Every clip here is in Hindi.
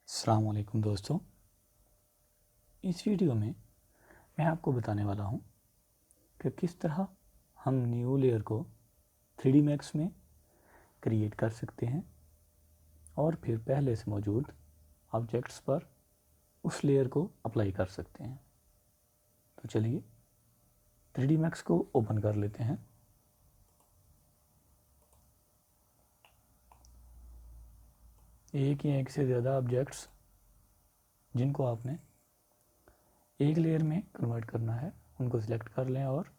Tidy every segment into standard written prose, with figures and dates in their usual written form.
अस्सलाम वालेकुम दोस्तों। इस वीडियो में मैं आपको बताने वाला हूं कि किस तरह हम न्यू लेयर को 3D Max में क्रिएट कर सकते हैं और फिर पहले से मौजूद ऑब्जेक्ट्स पर उस लेयर को अप्लाई कर सकते हैं। तो चलिए 3D Max को ओपन कर लेते हैं। एक या एक से ज़्यादा ऑब्जेक्ट्स जिनको आपने एक लेयर में कन्वर्ट करना है उनको सिलेक्ट कर लें और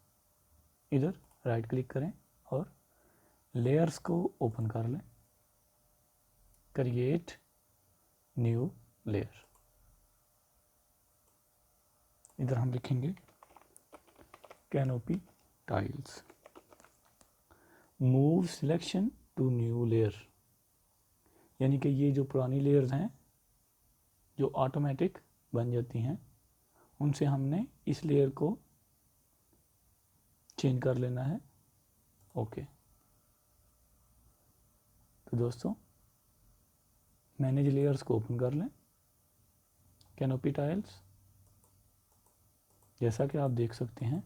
इधर राइट क्लिक करें और लेयर्स को ओपन कर लें। क्रिएट न्यू लेयर, इधर हम लिखेंगे canopy tiles. Move selection to new layer, यानी कि ये जो पुरानी लेयर्स हैं जो ऑटोमेटिक बन जाती हैं उनसे हमने इस लेयर को चेंज कर लेना है। ओके। तो दोस्तों मैनेज लेयर्स को ओपन कर लें, कैनोपी टाइल्स। जैसा कि आप देख सकते हैं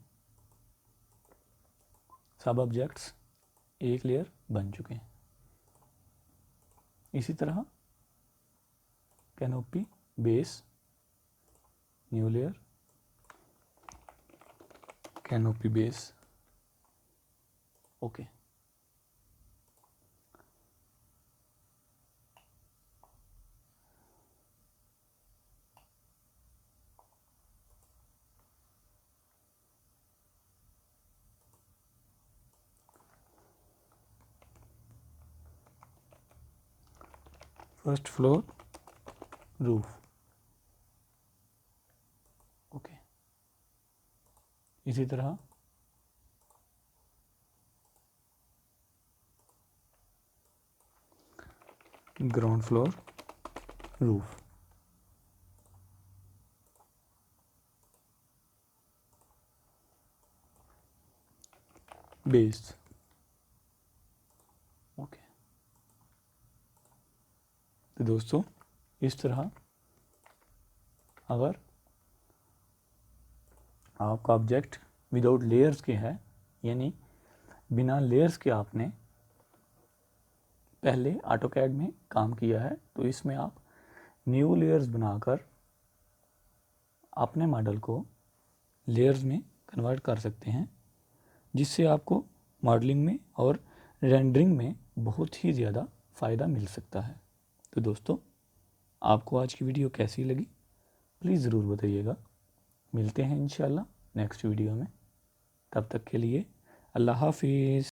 सब ऑब्जेक्ट्स एक लेयर बन चुके हैं। इसी तरह canopy base, new layer, canopy base. Okay. First floor roof. Okay. इसी तरह ground floor roof. Base. Okay. तो दोस्तों इस तरह अगर आपका ऑब्जेक्ट विदाउट लेयर्स के है, यानी बिना लेयर्स के आपने पहले ऑटोकैड में काम किया है, तो इसमें आप न्यू लेयर्स बनाकर अपने मॉडल को लेयर्स में कन्वर्ट कर सकते हैं, जिससे आपको मॉडलिंग में और रेंडरिंग में बहुत ही ज़्यादा फ़ायदा मिल सकता है। तो दोस्तों आपको आज की वीडियो कैसी लगी प्लीज़ ज़रूर बताइएगा। मिलते हैं इंशाल्लाह नेक्स्ट वीडियो में। तब तक के लिए अल्लाह हाफिज़।